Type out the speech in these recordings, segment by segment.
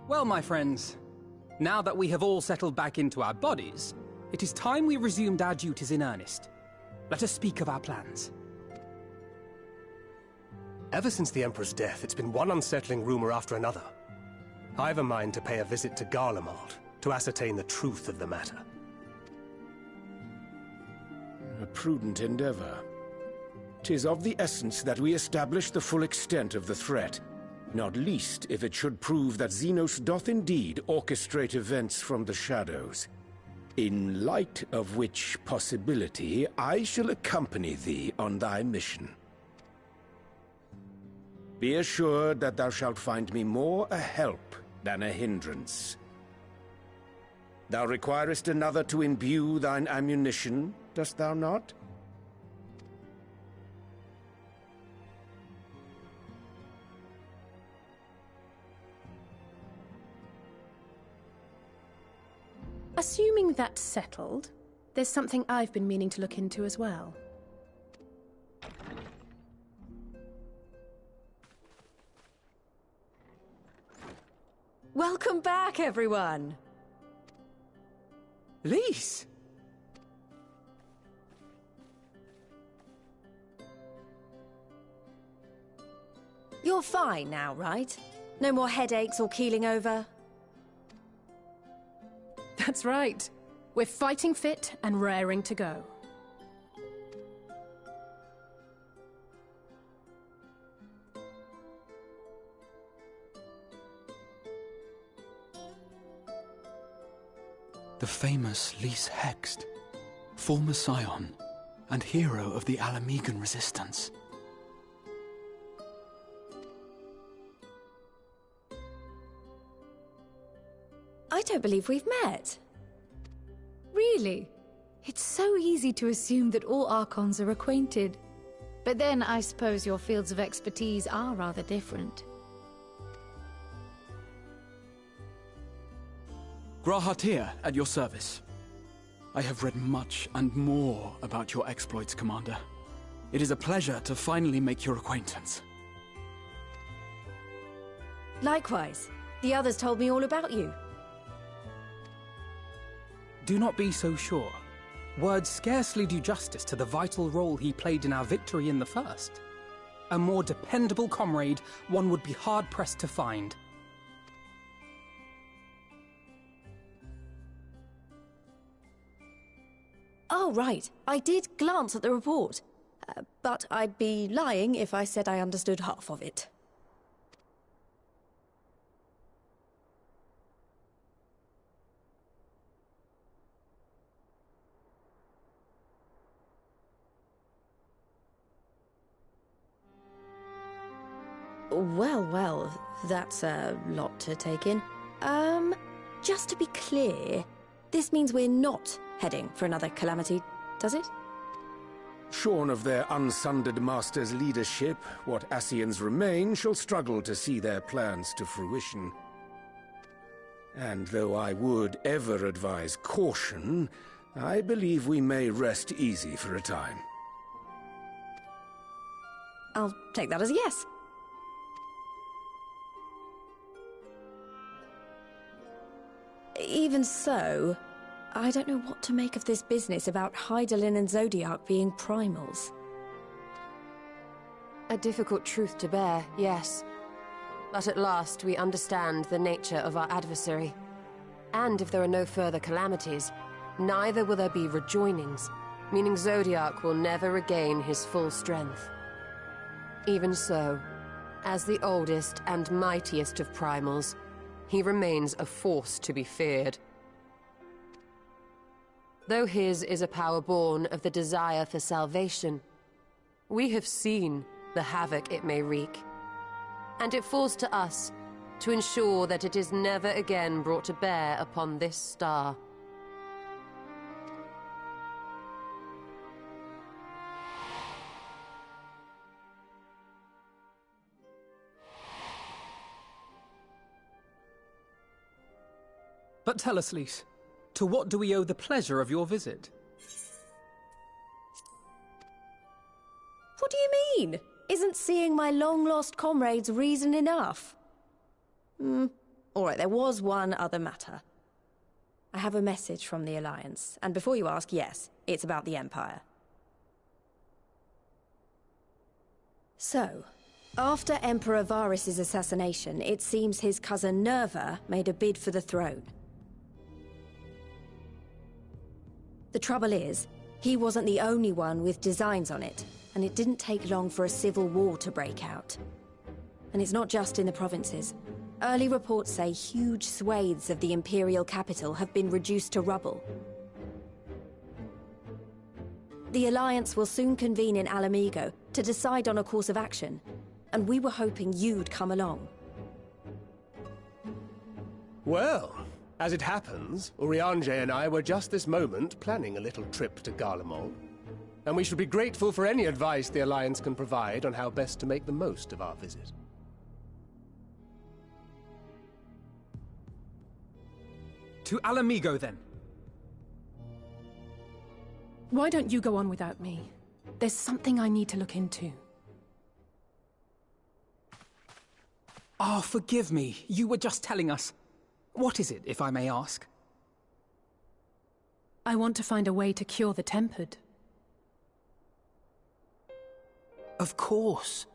Well, my friends, now that we have all settled back into our bodies, it is time we resumed our duties in earnest. Let us speak of our plans. Ever since the Emperor's death, it's been one unsettling rumor after another. I have a mind to pay a visit to Garlemald to ascertain the truth of the matter. A prudent endeavor. 'Tis of the essence that we establish the full extent of the threat, not least if it should prove that Xenos doth indeed orchestrate events from the shadows. In light of which possibility, I shall accompany thee on thy mission. Be assured that thou shalt find me more a help than a hindrance. Thou requirest another to imbue thine ammunition, dost thou not? Assuming that's settled, there's something I've been meaning to look into as well. Welcome back, everyone! Lise! You're fine now, right? No more headaches or keeling over? That's right. We're fighting fit and raring to go. The famous Lise Hext, former scion and hero of the Alamegan resistance. I don't believe we've met. Really? It's so easy to assume that all Archons are acquainted. But then I suppose your fields of expertise are rather different. Grahatir, at your service. I have read much and more about your exploits, Commander. It is a pleasure to finally make your acquaintance. Likewise. The others told me all about you. Do not be so sure. Words scarcely do justice to the vital role he played in our victory in the first. A more dependable comrade one would be hard-pressed to find. Oh, right. I did glance at the report. But I'd be lying if I said I understood half of it. Well, that's a lot to take in. Just to be clear, this means we're not heading for another calamity, does it? Shorn of their unsundered master's leadership, what Ascians remain shall struggle to see their plans to fruition. And though I would ever advise caution, I believe we may rest easy for a time. I'll take that as a yes. Even so, I don't know what to make of this business about Hydaelyn and Zodiac being primals. A difficult truth to bear, yes. But at last we understand the nature of our adversary. And if there are no further calamities, neither will there be rejoinings, meaning Zodiac will never regain his full strength. Even so, as the oldest and mightiest of primals, he remains a force to be feared. Though his is a power born of the desire for salvation, we have seen the havoc it may wreak. And it falls to us to ensure that it is never again brought to bear upon this star. But tell us, Lise, to what do we owe the pleasure of your visit? What do you mean? Isn't seeing my long-lost comrades reason enough? Alright, there was one other matter. I have a message from the Alliance, and before you ask, yes, it's about the Empire. So, after Emperor Varys' assassination, it seems his cousin Nerva made a bid for the throne. The trouble is, he wasn't the only one with designs on it, and it didn't take long for a civil war to break out. And it's not just in the provinces. Early reports say huge swathes of the Imperial capital have been reduced to rubble. The Alliance will soon convene in Alamigo to decide on a course of action, and we were hoping you'd come along. Well, as it happens, Urianger and I were just this moment planning a little trip to Garlemald, and we should be grateful for any advice the Alliance can provide on how best to make the most of our visit. To Alamigo, then. Why don't you go on without me? There's something I need to look into. Oh, forgive me. You were just telling us. What is it, if I may ask? I want to find a way to cure the Tempered. Of course.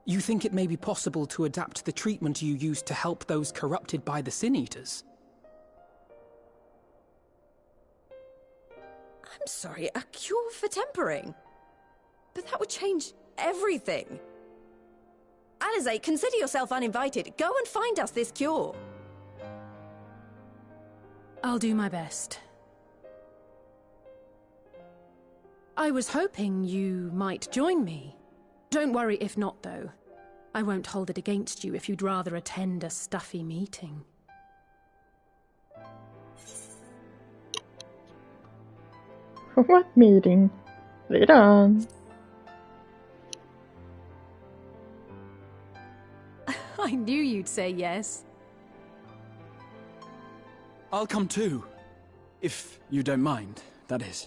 You think it may be possible to adapt the treatment you used to help those corrupted by the Sin Eaters? I'm sorry, a cure for tempering? But that would change everything. Alisaie, consider yourself uninvited. Go and find us this cure. I'll do my best. I was hoping you might join me. Don't worry if not, though. I won't hold it against you if you'd rather attend a stuffy meeting. What meeting? Lead on. I knew you'd say yes. I'll come too. If you don't mind, that is.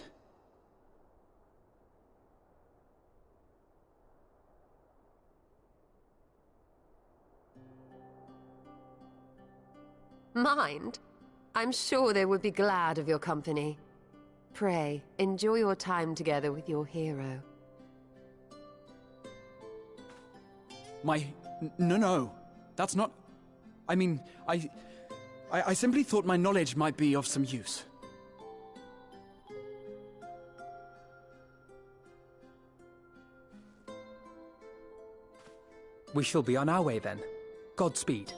Mind? I'm sure they would be glad of your company. Pray, enjoy your time together with your hero. No. That's not... I mean, I simply thought my knowledge might be of some use. We shall be on our way then. Godspeed.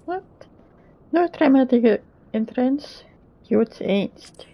What? No dramatic entrance. You changed.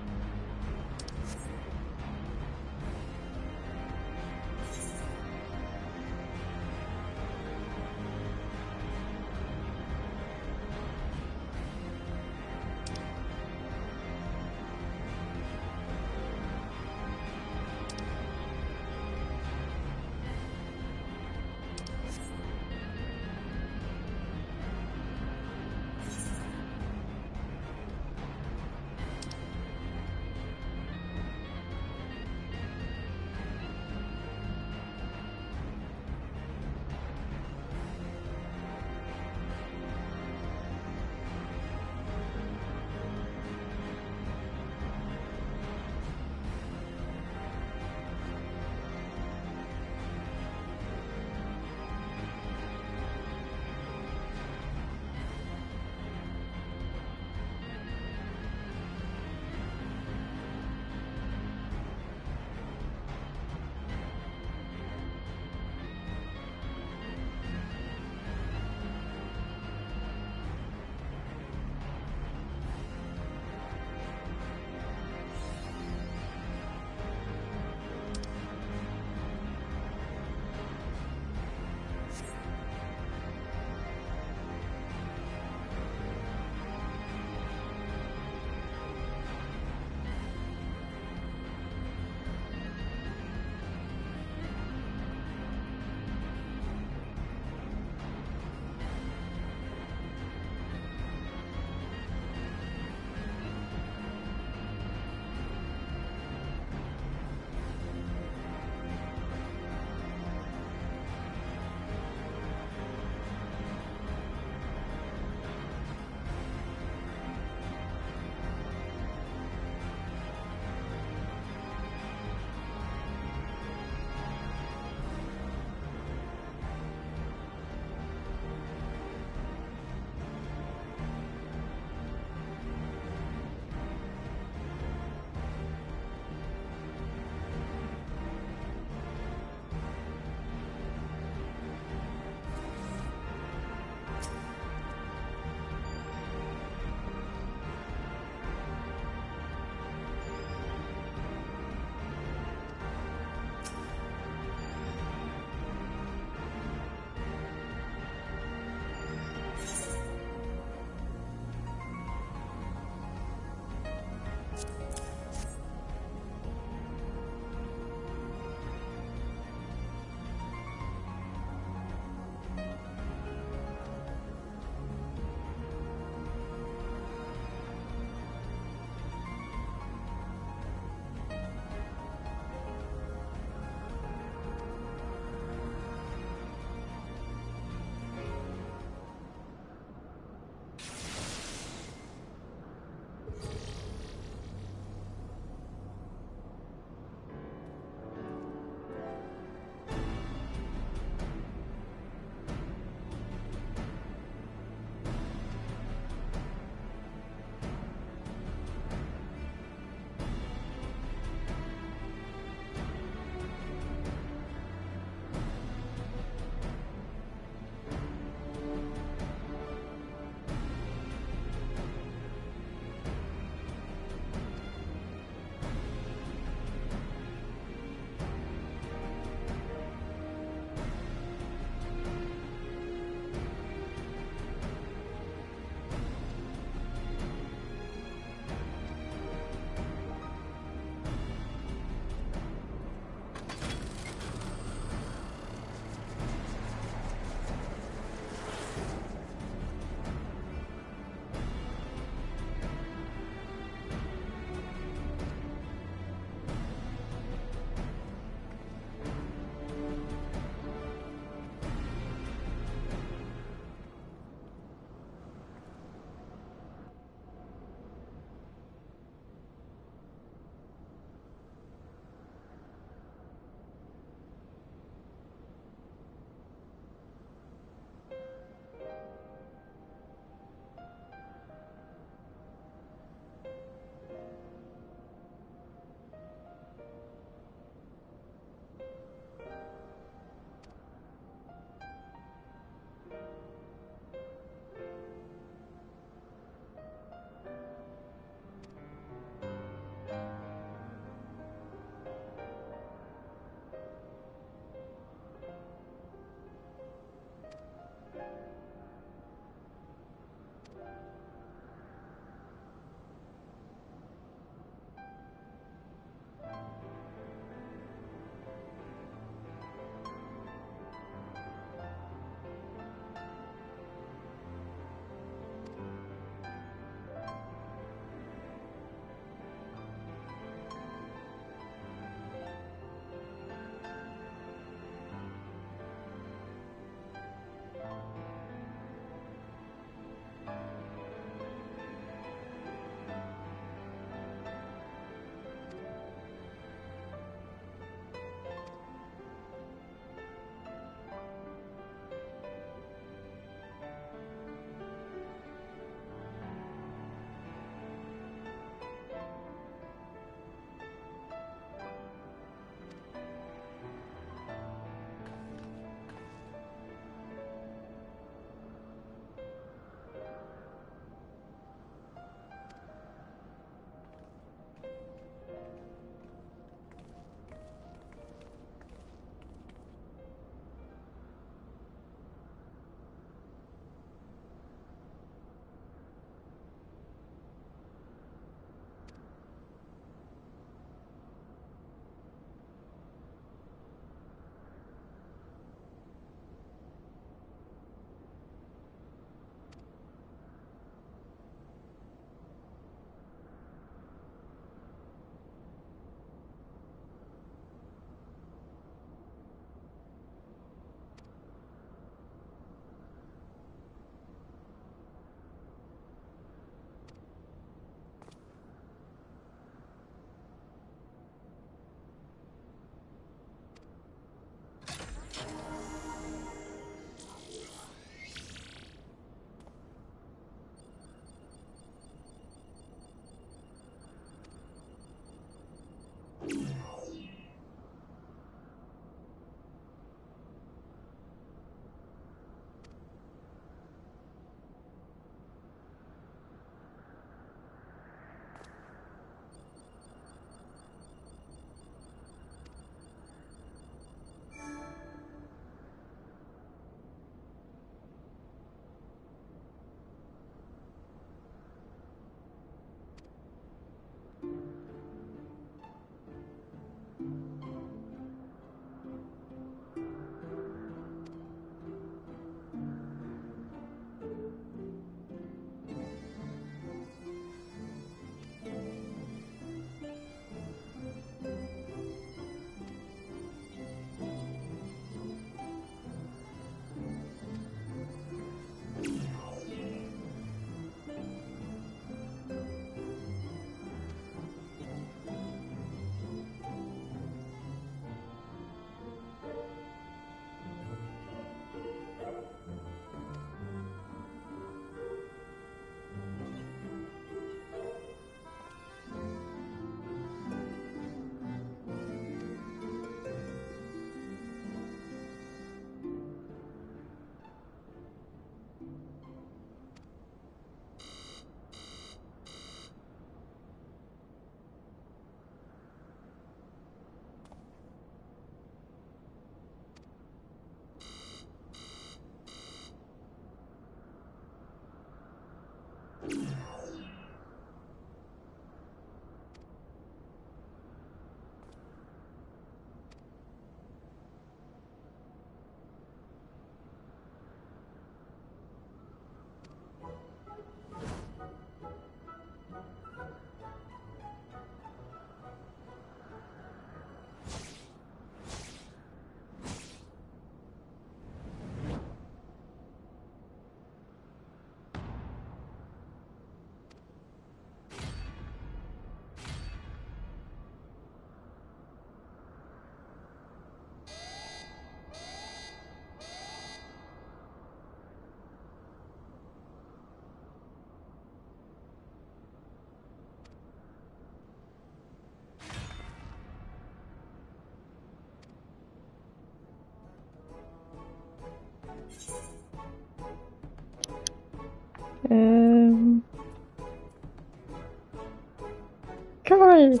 Great!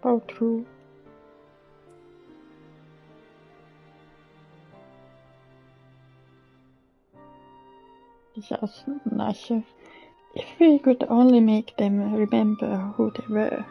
Oh, true. Just nice if we could only make them remember who they were.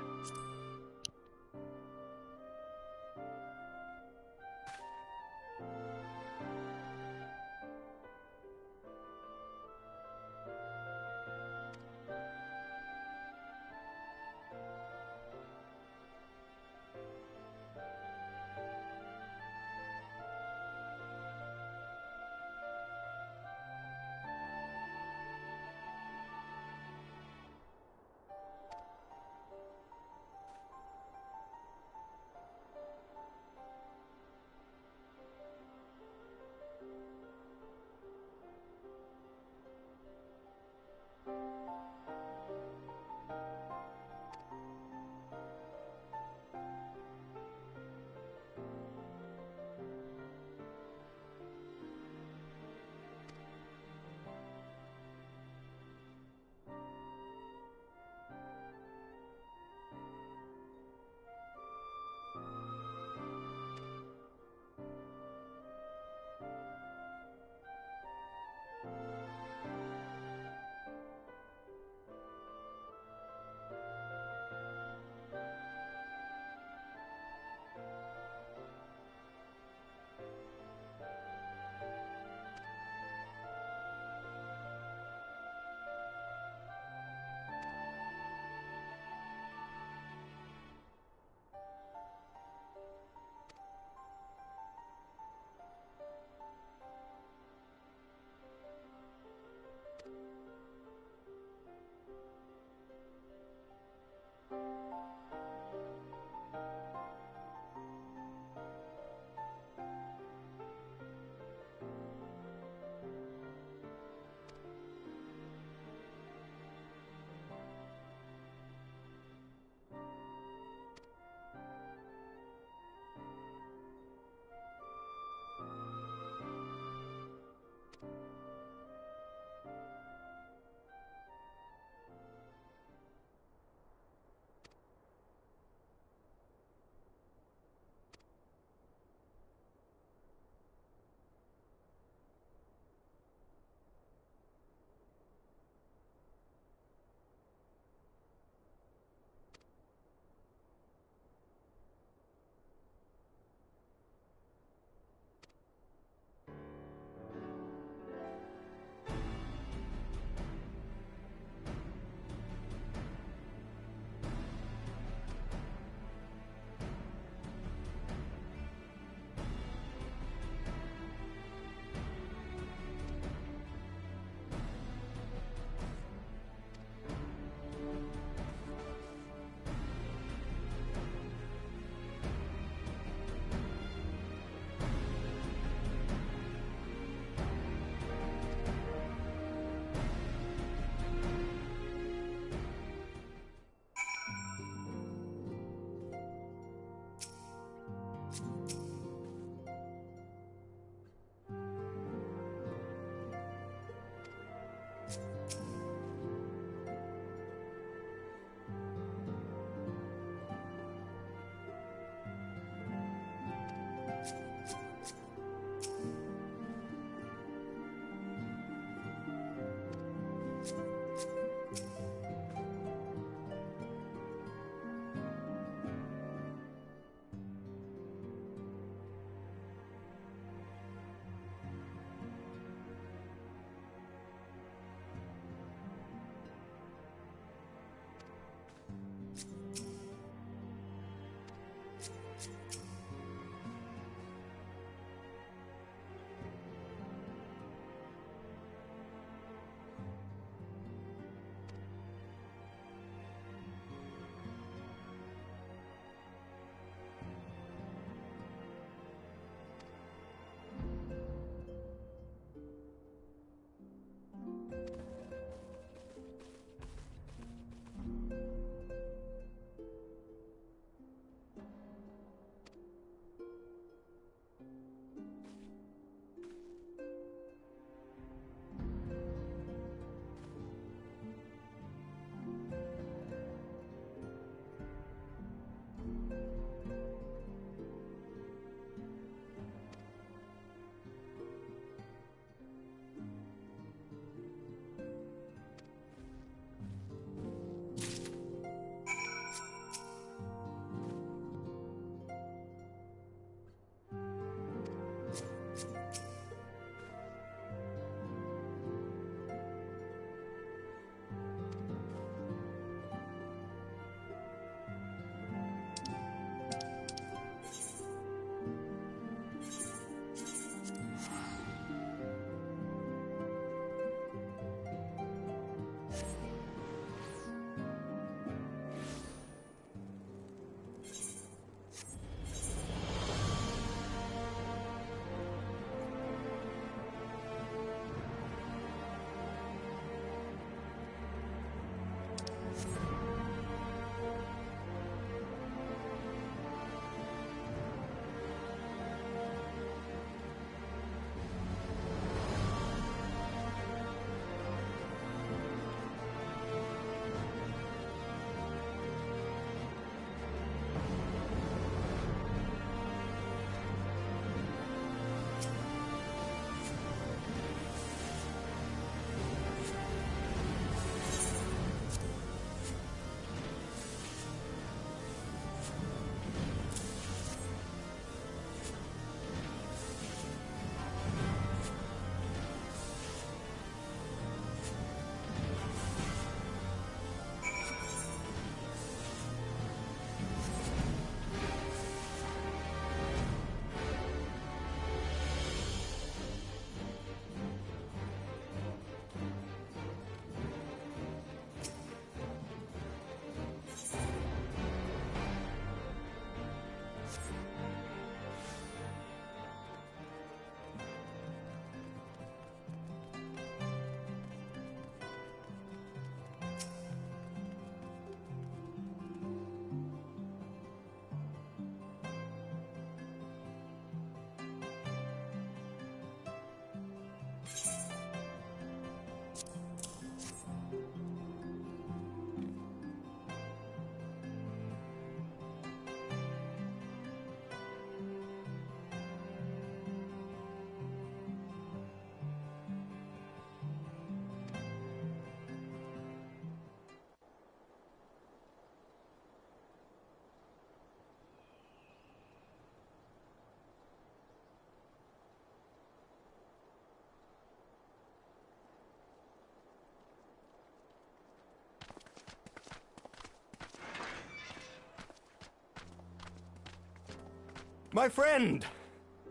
My friend!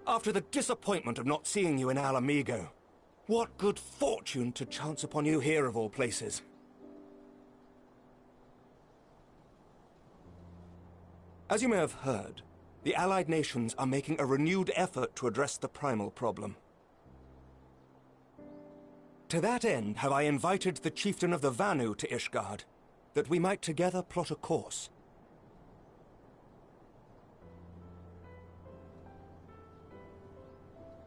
After the disappointment of not seeing you in Alamigo, what good fortune to chance upon you here of all places. As you may have heard, the Allied nations are making a renewed effort to address the primal problem. To that end, have I invited the chieftain of the Vanu to Ishgard, that we might together plot a course.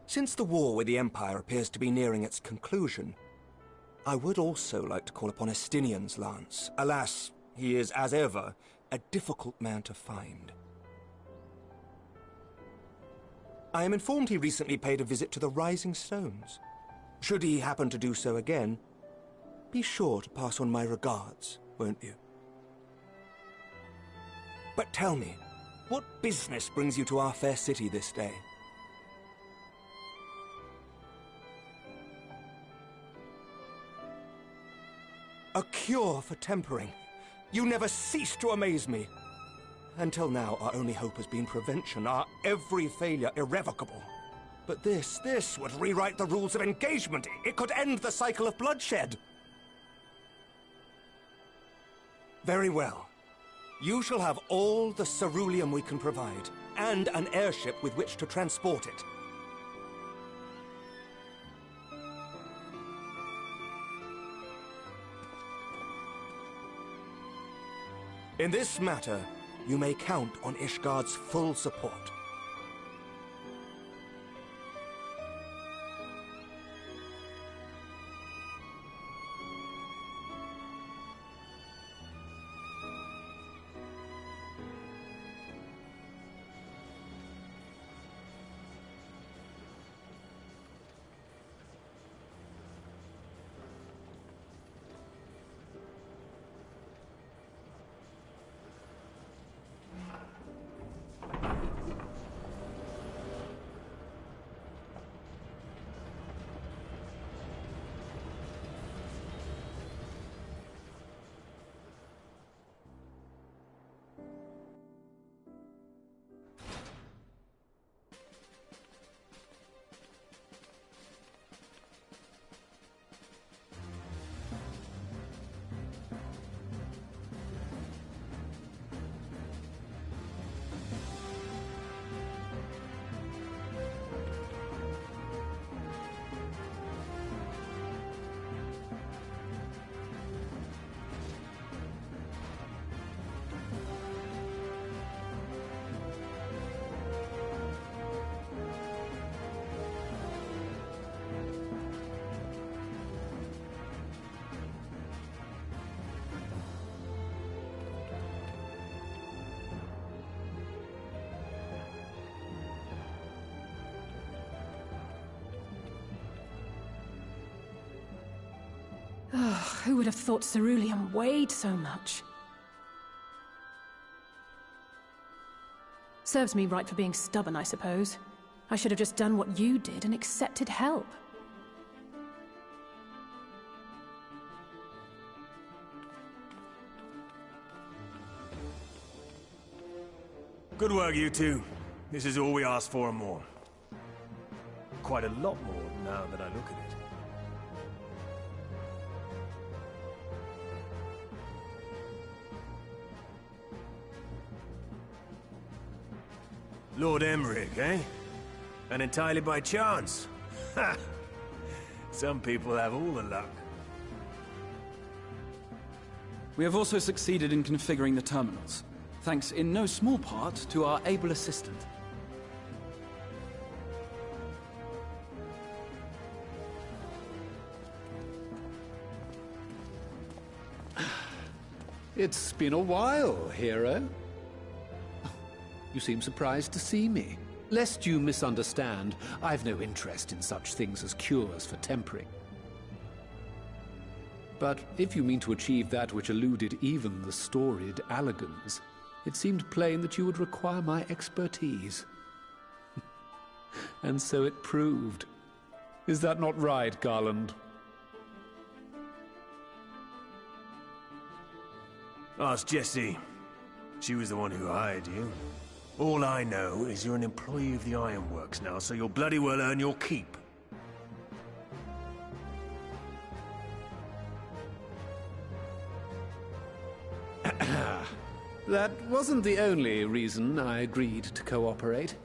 Since the war with the Empire appears to be nearing its conclusion, I would also like to call upon Estinian's lance. Alas, he is, as ever, a difficult man to find. I am informed he recently paid a visit to the Rising Stones. Should he happen to do so again, be sure to pass on my regards, won't you? But tell me, what business brings you to our fair city this day? A cure for tempering. You never cease to amaze me. Until now, our only hope has been prevention, our every failure irrevocable. But this would rewrite the rules of engagement. It could end the cycle of bloodshed. Very well. You shall have all the ceruleum we can provide, and an airship with which to transport it. In this matter, you may count on Ishgard's full support. Oh, who would have thought ceruleum weighed so much? Serves me right for being stubborn, I suppose. I should have just done what you did and accepted help. Good work, you two. This is all we asked for and more. Quite a lot more now that I look at it. Lord Emmerich, eh? And entirely by chance. Ha! Some people have all the luck. We have also succeeded in configuring the terminals, thanks in no small part to our able assistant. It's been a while, hero. You seem surprised to see me. Lest you misunderstand, I've no interest in such things as cures for tempering. But if you mean to achieve that which eluded even the storied Allagans, it seemed plain that you would require my expertise. And so it proved. Is that not right, Garland? Ask Jessie. She was the one who hired you. All I know is you're an employee of the Ironworks now, so you'll bloody well earn your keep. That wasn't the only reason I agreed to cooperate.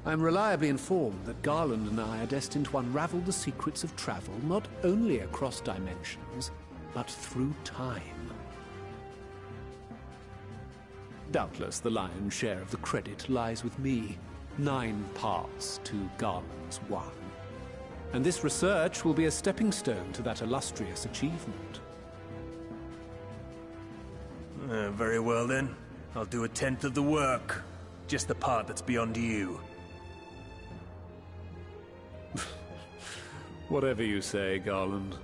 I'm reliably informed that Garland and I are destined to unravel the secrets of travel, not only across dimensions, but through time. Doubtless the lion's share of the credit lies with me. 9 parts to Garland's 1. And this research will be a stepping stone to that illustrious achievement. Very well then. I'll do 1/10 of the work. Just the part that's beyond you. Whatever you say, Garland.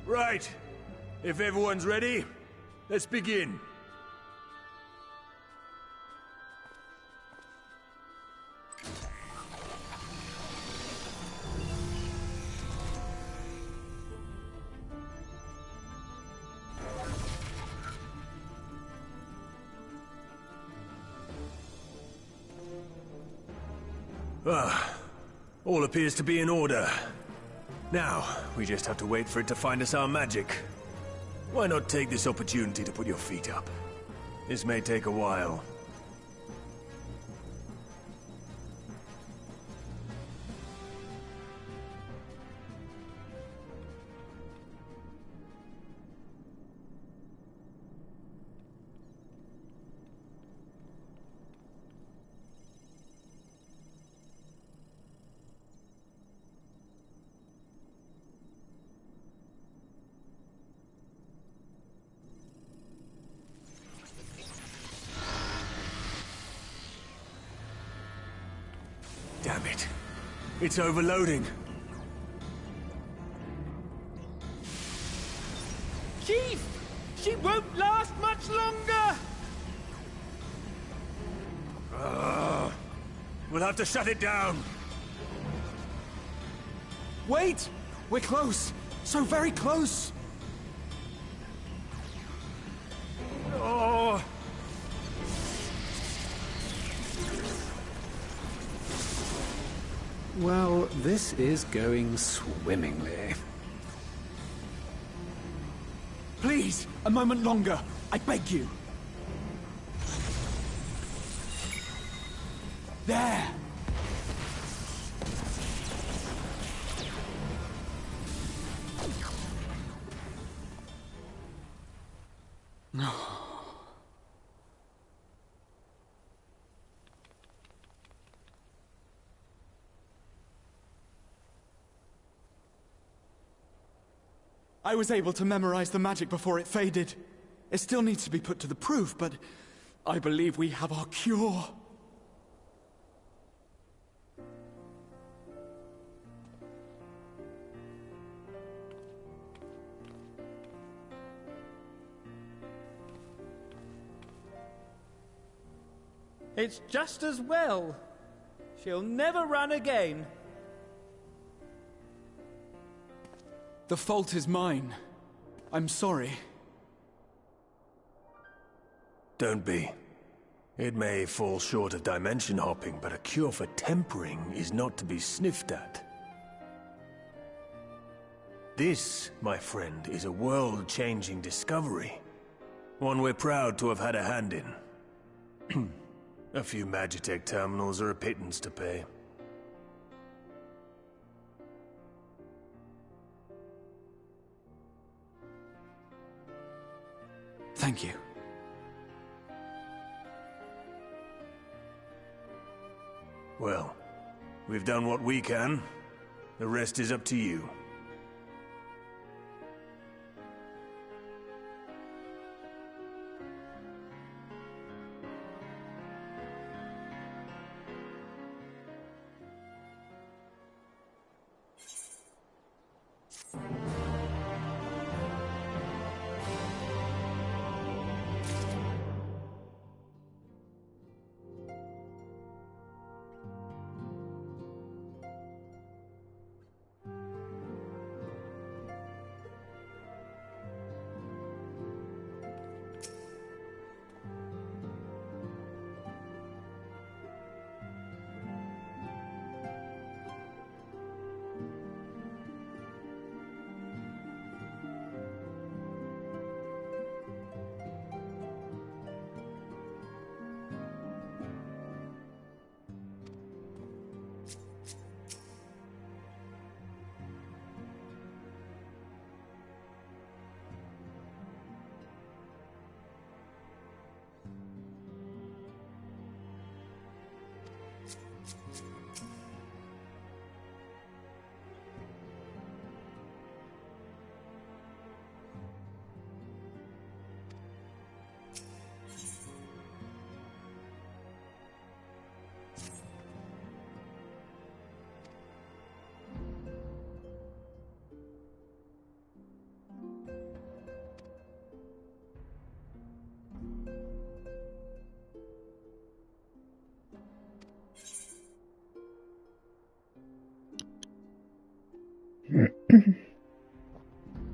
Right. If everyone's ready, let's begin. All appears to be in order. Now, we just have to wait for it to find us our magic. Why not take this opportunity to put your feet up? This may take a while. Damn it. It's overloading. Chief! She won't last much longer! We'll have to shut it down. Wait! We're close! So very close! Oh! Well, this is going swimmingly. Please, a moment longer. I beg you. There! I was able to memorize the magic before it faded. It still needs to be put to the proof, but I believe we have our cure. It's just as well. She'll never run again. The fault is mine. I'm sorry. Don't be. It may fall short of dimension hopping, but a cure for tempering is not to be sniffed at. This, my friend, is a world-changing discovery. One we're proud to have had a hand in. A few Magitech terminals are a pittance to pay. Thank you. Well, we've done what we can. The rest is up to you.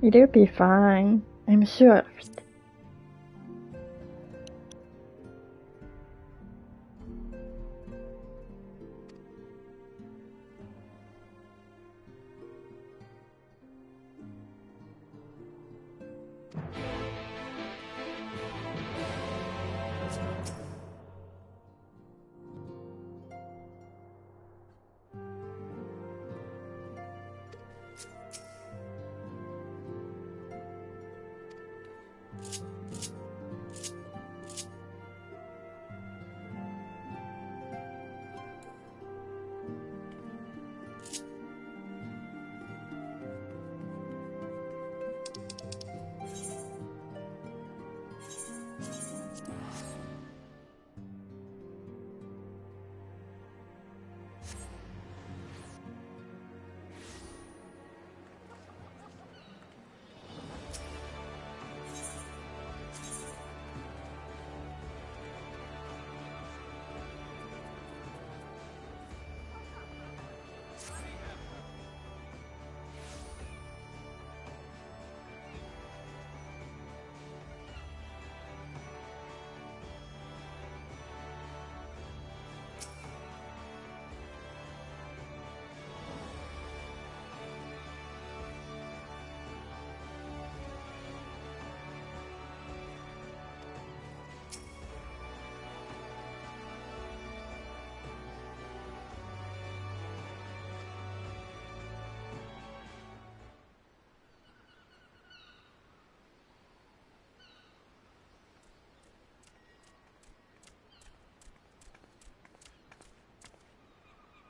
It'll be fine, I'm sure of it.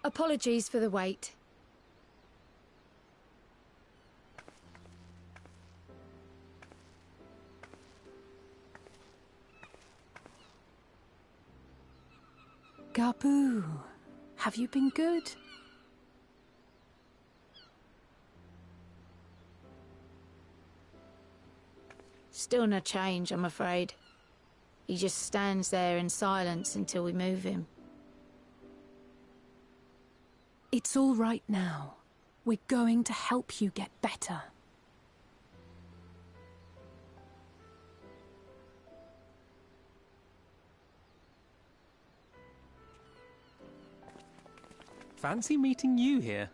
Apologies for the wait. Gabu, have you been good? Still no change, I'm afraid. He just stands there in silence until we move him. It's all right now. We're going to help you get better. Fancy meeting you here.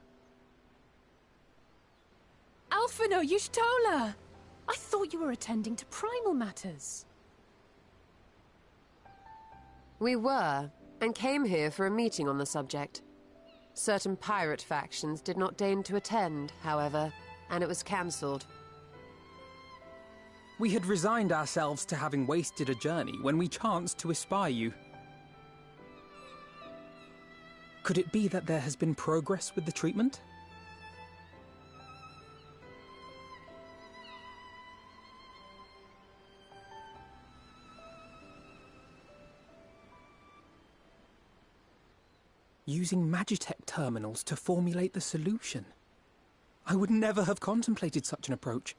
Alphino Y'shtola! I thought you were attending to primal matters. We were, and came here for a meeting on the subject. Certain pirate factions did not deign to attend, however, and it was cancelled. We had resigned ourselves to having wasted a journey when we chanced to espy you. Could it be that there has been progress with the treatment? Using Magitech terminals to formulate the solution. I would never have contemplated such an approach.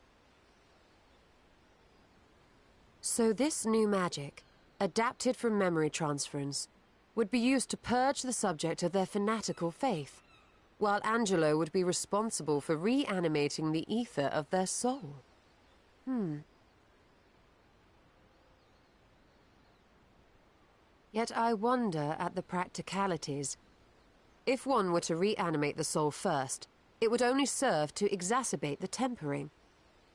So this new magic, adapted from memory transference, would be used to purge the subject of their fanatical faith, while Angelo would be responsible for reanimating the ether of their soul. Yet I wonder at the practicalities. If one were to reanimate the soul first, it would only serve to exacerbate the tempering.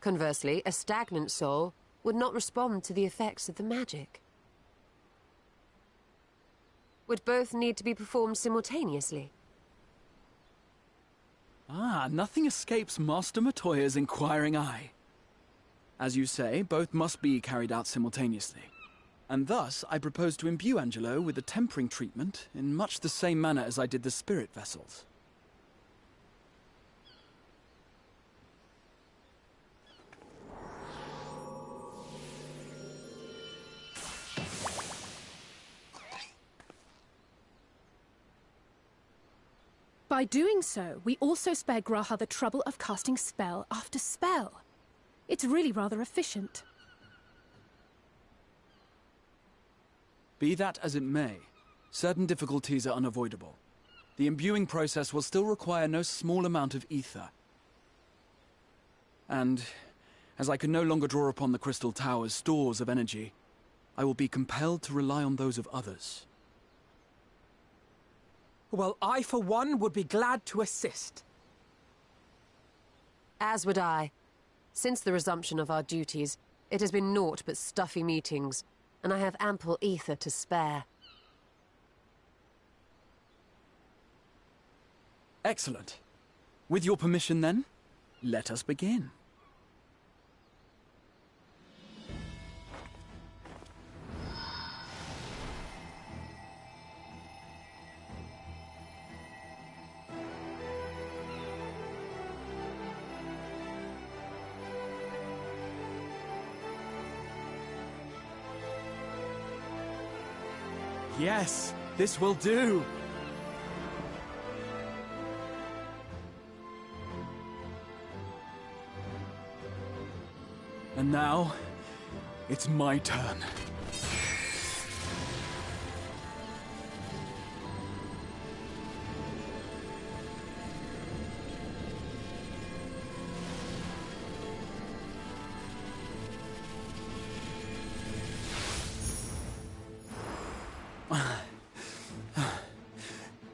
Conversely, a stagnant soul would not respond to the effects of the magic. Would both need to be performed simultaneously? Nothing escapes Master Matoya's inquiring eye. As you say, both must be carried out simultaneously. And thus, I propose to imbue Angelo with the tempering treatment in much the same manner as I did the spirit vessels. By doing so, we also spare Graha the trouble of casting spell after spell. It's really rather efficient. Be that as it may, certain difficulties are unavoidable. The imbuing process will still require no small amount of ether. And, as I can no longer draw upon the Crystal Tower's stores of energy, I will be compelled to rely on those of others. Well, I, for one, would be glad to assist. As would I. Since the resumption of our duties, it has been naught but stuffy meetings, and I have ample ether to spare. Excellent. With your permission, then, let us begin. Yes, this will do. And now, it's my turn.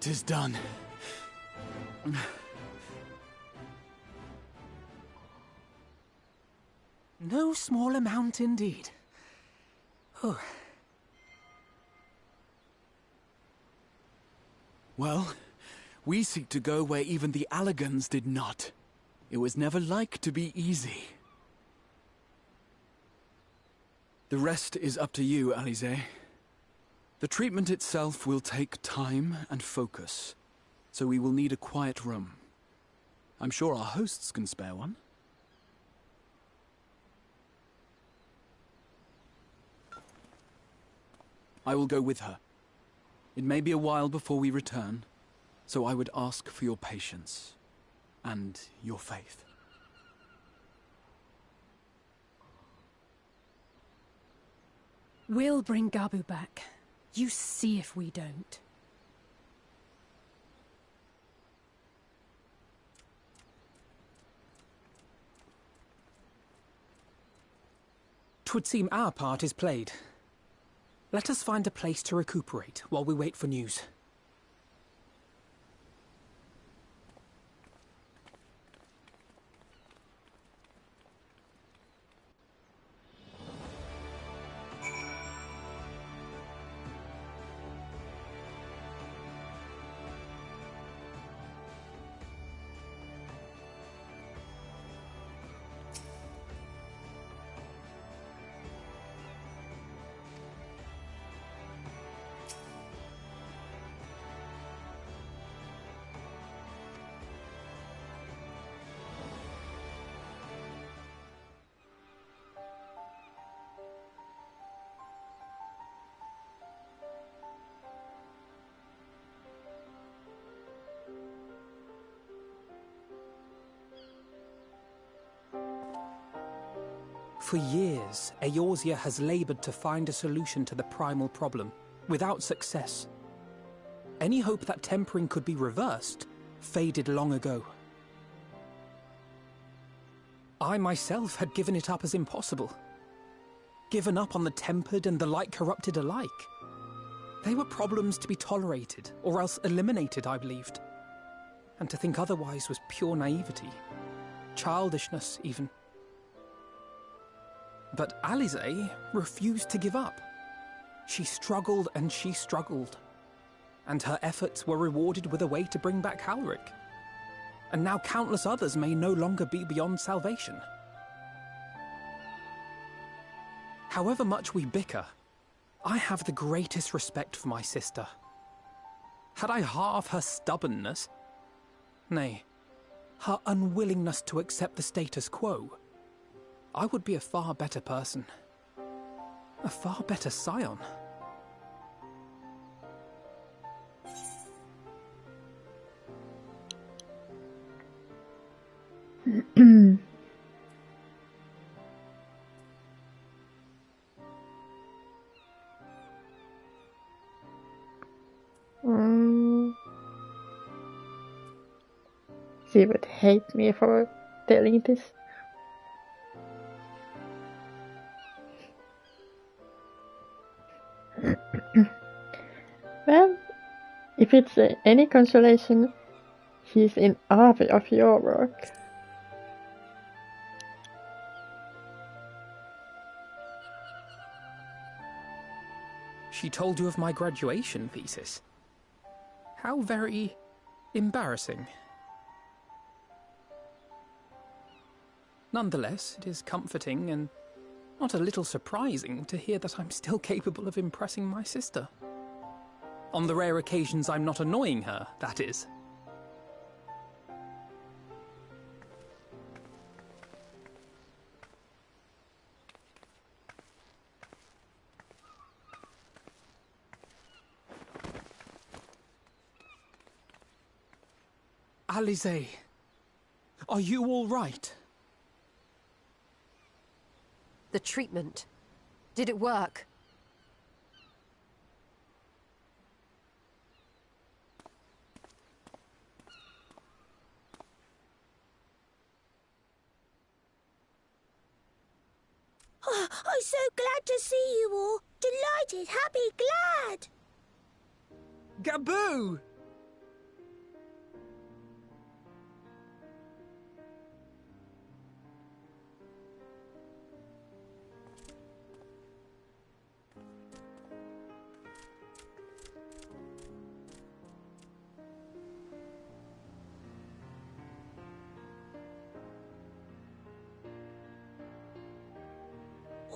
Tis done. No small amount indeed. Oh. Well, we seek to go where even the Allagans did not. It was never like to be easy. The rest is up to you, Alisaie. The treatment itself will take time and focus, so we will need a quiet room. I'm sure our hosts can spare one. I will go with her. It may be a while before we return, so I would ask for your patience and your faith. We'll bring Gabu back. You see if we don't. 'Twould seem our part is played. Let us find a place to recuperate while we wait for news. For years, Eorzea has labored to find a solution to the primal problem, without success. Any hope that tempering could be reversed faded long ago. I myself had given it up as impossible. Given up on the tempered and the light-corrupted alike. They were problems to be tolerated, or else eliminated, I believed. And to think otherwise was pure naivety. Childishness, even. But Alisaie refused to give up. She struggled and she struggled. And her efforts were rewarded with a way to bring back Halric. And now countless others may no longer be beyond salvation. However much we bicker, I have the greatest respect for my sister. Had I half her stubbornness, nay, her unwillingness to accept the status quo, I would be a far better person. A far better scion. She would hate me for telling this. Well, if it's any consolation, he's in awe of your work. She told you of my graduation thesis. How very embarrassing. Nonetheless, it is comforting and not a little surprising to hear that I'm still capable of impressing my sister. On the rare occasions I'm not annoying her, that is. Alisaie, are you all right? The treatment. Did it work? Oh, I'm so glad to see you all. Delighted, happy, glad. Gaboo!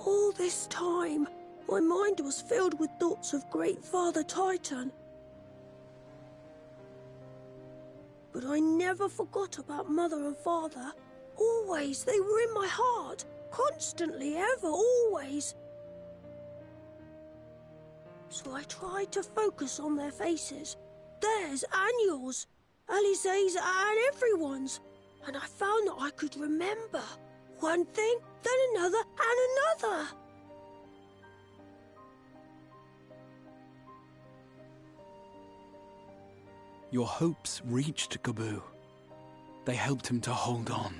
All this time, my mind was filled with thoughts of Great Father Titan. But I never forgot about Mother and Father. Always, they were in my heart. Constantly, ever, always. So I tried to focus on their faces. Theirs and yours. Alisaie's and everyone's. And I found that I could remember. One thing, then another, and another. Your hopes reached Gaboo. They helped him to hold on.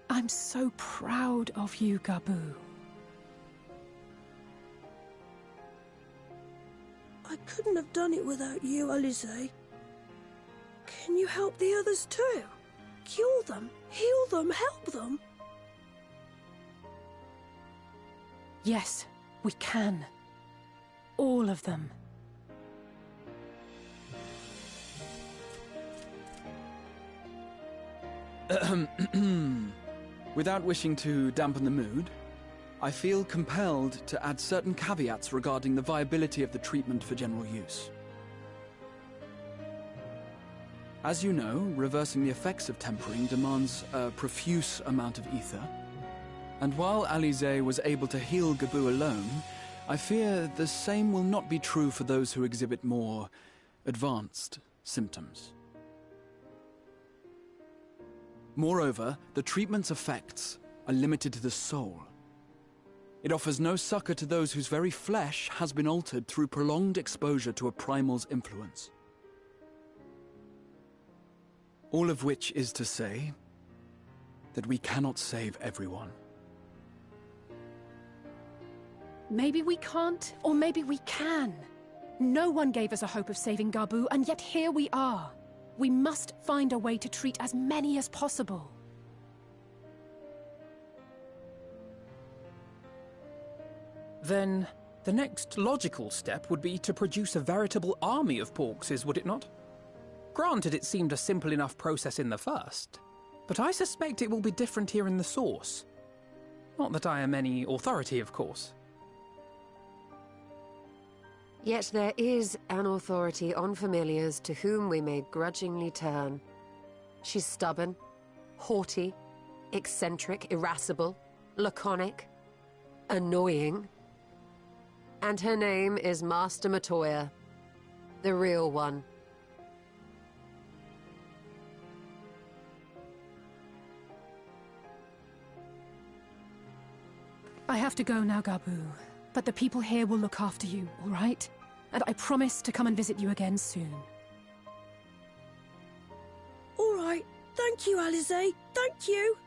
I'm so proud of you, Gaboo. I couldn't have done it without you, Alisaie. Can you help the others too? Cure them, heal them, help them? Yes, we can. All of them. Without wishing to dampen the mood, I feel compelled to add certain caveats regarding the viability of the treatment for general use. As you know, reversing the effects of tempering demands a profuse amount of ether. And while Alisaie was able to heal Gaboo alone, I fear the same will not be true for those who exhibit more advanced symptoms. Moreover, the treatment's effects are limited to the soul. It offers no succor to those whose very flesh has been altered through prolonged exposure to a primal's influence. All of which is to say that we cannot save everyone. Maybe we can't, or maybe we can. No one gave us a hope of saving Gaboo, and yet here we are. We must find a way to treat as many as possible. Then, the next logical step would be to produce a veritable army of Porkses, would it not? Granted, it seemed a simple enough process in the first. But I suspect it will be different here in the source. Not that I am any authority, of course. Yet there is an authority on familiars to whom we may grudgingly turn. She's stubborn, haughty, eccentric, irascible, laconic, annoying. And her name is Master Matoya, the real one. I have to go now, Gabu. But the people here will look after you, all right? And I promise to come and visit you again soon. All right. Thank you, Alisaie. Thank you.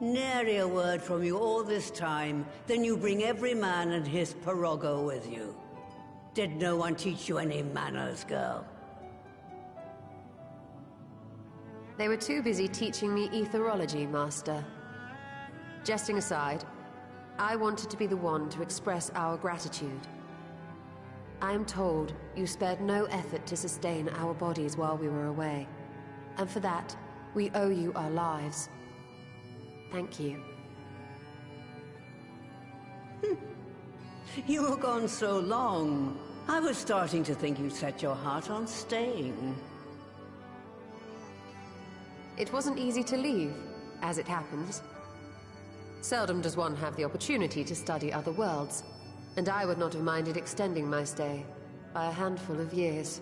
Nary a word from you all this time, then you bring every man and his pirogo with you. Did no one teach you any manners, girl? They were too busy teaching me etherology, Master. Jesting aside, I wanted to be the one to express our gratitude. I am told you spared no effort to sustain our bodies while we were away. And for that, we owe you our lives. Thank you. You were gone so long. I was starting to think you'd set your heart on staying. It wasn't easy to leave, as it happens. Seldom does one have the opportunity to study other worlds, and I would not have minded extending my stay by a handful of years.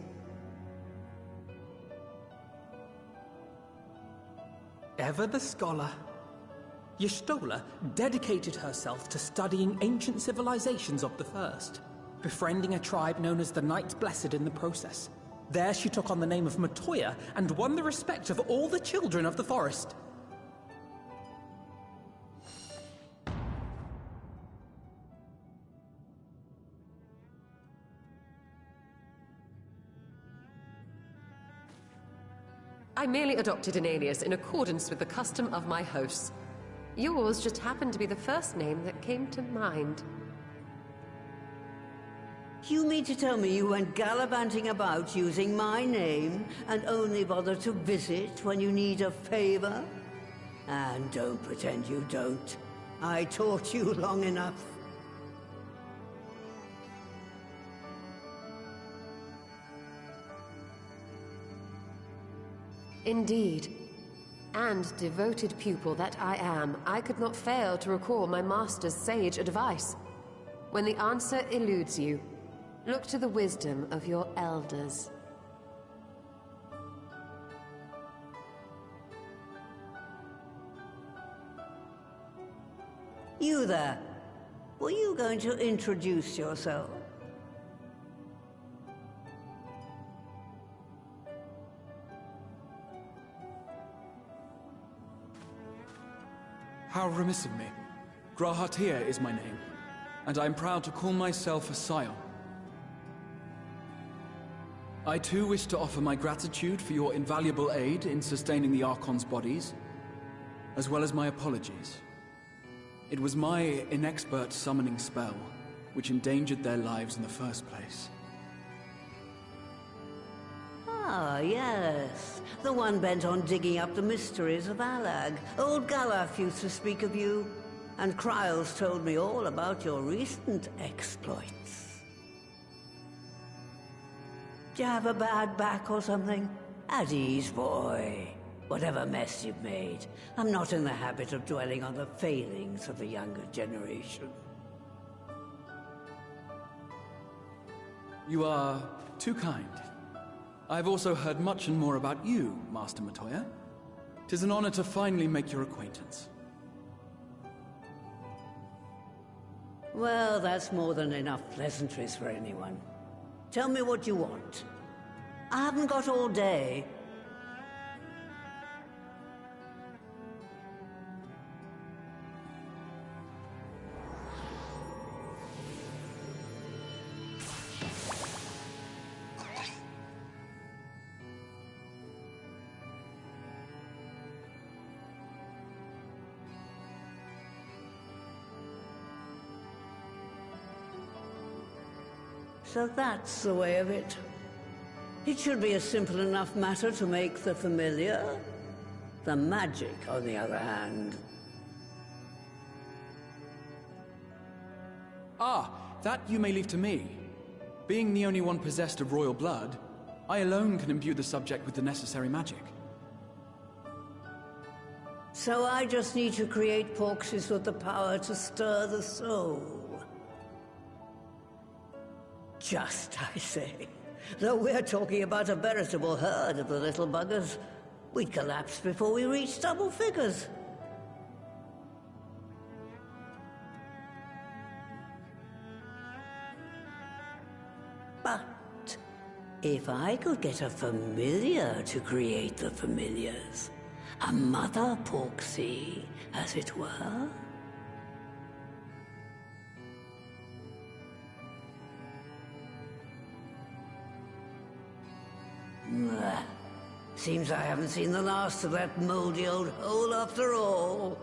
Ever the scholar. Y'shtola dedicated herself to studying ancient civilizations of the First, befriending a tribe known as the Knights Blessed in the process. There she took on the name of Matoya and won the respect of all the children of the forest. I merely adopted an alias in accordance with the custom of my hosts. Yours just happened to be the first name that came to mind. You mean to tell me you went gallivanting about using my name and only bother to visit when you need a favor? And don't pretend you don't. I taught you long enough. Indeed. And devoted pupil that I am, I could not fail to recall my master's sage advice. When the answer eludes you, look to the wisdom of your elders. You there. Were you going to introduce yourself? How remiss of me. Grahatir is my name, and I am proud to call myself a scion. I too wish to offer my gratitude for your invaluable aid in sustaining the Archon's bodies, as well as my apologies. It was my inexpert summoning spell which endangered their lives in the first place. Ah, yes. The one bent on digging up the mysteries of Allag. Old Galaf used to speak of you, and Kryles told me all about your recent exploits. Do you have a bad back or something? At ease, boy. Whatever mess you've made, I'm not in the habit of dwelling on the failings of the younger generation. You are too kind. I've also heard much and more about you, Master Matoya. 'Tis an honor to finally make your acquaintance. Well, that's more than enough pleasantries for anyone. Tell me what you want. I haven't got all day. So that's the way of it. It should be a simple enough matter to make the familiar. The magic, on the other hand. Ah, that you may leave to me. Being the only one possessed of royal blood, I alone can imbue the subject with the necessary magic. So I just need to create porxes with the power to stir the soul. Just, I say. Though we're talking about a veritable herd of the little buggers, we'd collapse before we reached double figures. But if I could get a familiar to create the familiars, A mother Porksy, as it were. Seems I haven't seen the last of that moldy old hole after all.